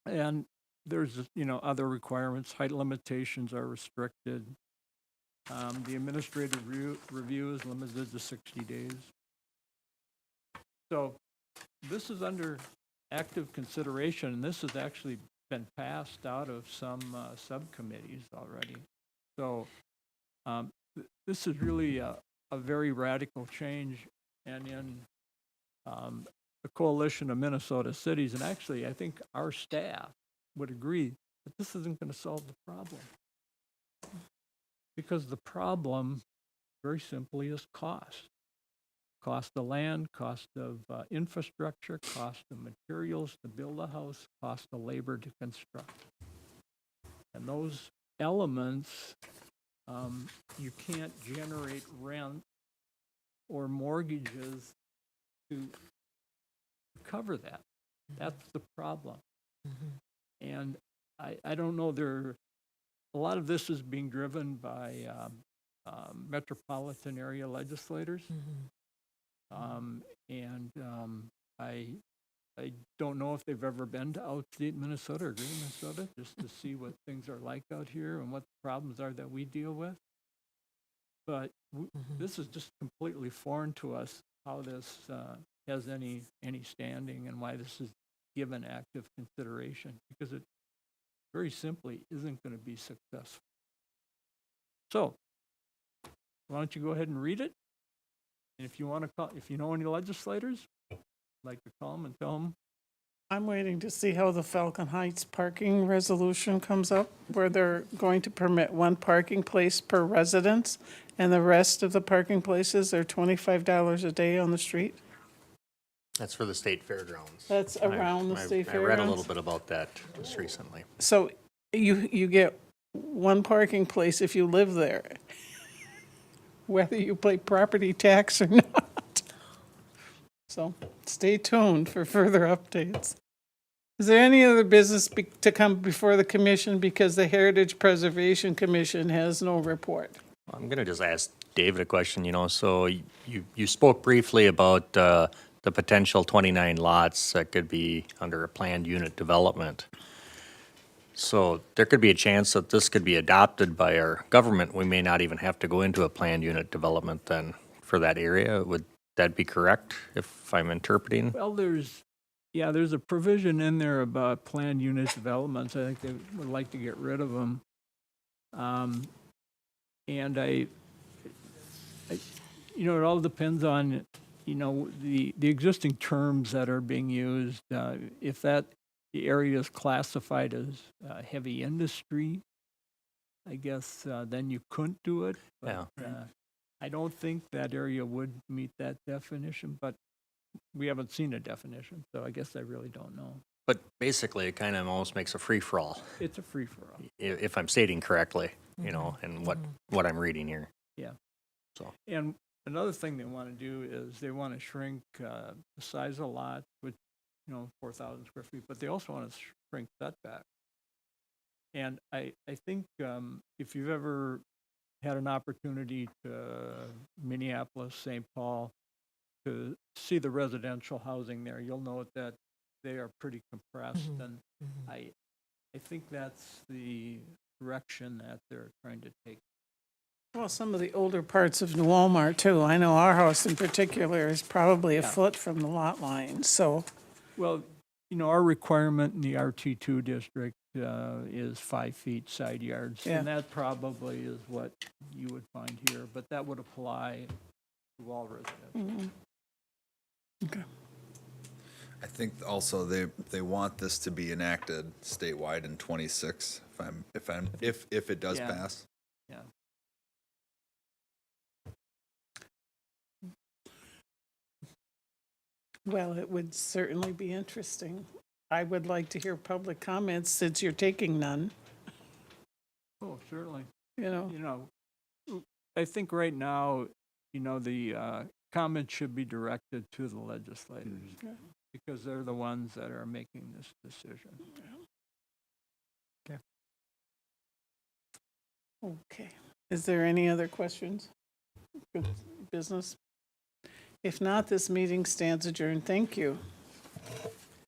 and there's, other requirements. Height limitations are restricted. The administrative review is limited to 60 days. So this is under active consideration, and this has actually been passed out of some subcommittees already. So this is really a very radical change, and in the Coalition of Minnesota Cities, and actually I think our staff would agree that this isn't going to solve the problem. Because the problem, very simply, is cost. Cost of land, cost of infrastructure, cost of materials to build a house, cost of labor to construct. And those elements, you can't generate rent or mortgages to cover that. That's the problem. And I don't know, a lot of this is being driven by metropolitan area legislators. I don't know if they've ever been to outstate Minnesota or greater Minnesota, just to see what things are like out here and what the problems are that we deal with. But this is just completely foreign to us, how this has any standing and why this is given active consideration, because it very simply isn't going to be successful. So, why don't you go ahead and read it? And if you want to call, if you know any legislators, I'd like to call them and tell them. I'm waiting to see how the Falcon Heights parking resolution comes up, where they're going to permit one parking place per residence, and the rest of the parking places are $25 a day on the street. That's for the state fairgrounds. That's around the state I read a little fairgrounds. bit about that just recently. So you get one parking place if you live there, whether you pay property tax or not. So stay tuned for further updates. Is there any other business to come before the commission, because the Heritage Preservation Commission has no report? I'm going to just ask David a question, so you spoke briefly about the potential 29 lots that could be under a planned unit development. So there could be a chance that this could be adopted by our government. We may not even have to go into a planned unit development then for that area. Would that be correct, if I'm interpreting? Well, there's a provision in there about planned unit developments. I think they would like to get rid of them. And it all depends on, the existing terms that are being used. If the area is classified as heavy industry, I guess then you couldn't do it. But, I don't think that area would meet that definition, but we haven't seen a definition, so I guess I really don't know. But basically, it kind of almost makes a free-for-all, It's a free-for-all. if I'm stating correctly, and what I'm reading here. Yeah. So. And another thing they want to do is they want to shrink the size of lots, which, 4,000 square feet, but they also want to shrink setback. And I think if you've ever had an opportunity to Minneapolis, St. Paul, to see the residential housing there, you'll note that they are pretty compressed. And I think that's the direction that they're trying to take. Well, some of the older parts of New Walmart too. I know our house in particular is probably a foot from the lot line, so. Well, our requirement in the RT2 district is 5 feet side yards. Yeah. And that probably is what you would find here, but that would apply to all residents. Okay. I think also they want this to be enacted statewide in 26, if it does Yeah. pass. Yeah. Well, it would certainly be interesting. I would like to hear public comments since you're taking none, Oh, certainly. I think right now, the comments should be directed to the legislators because they're the ones that are making this decision. Okay. Is there any other questions? Good business? If not, this meeting stands adjourned. Thank you.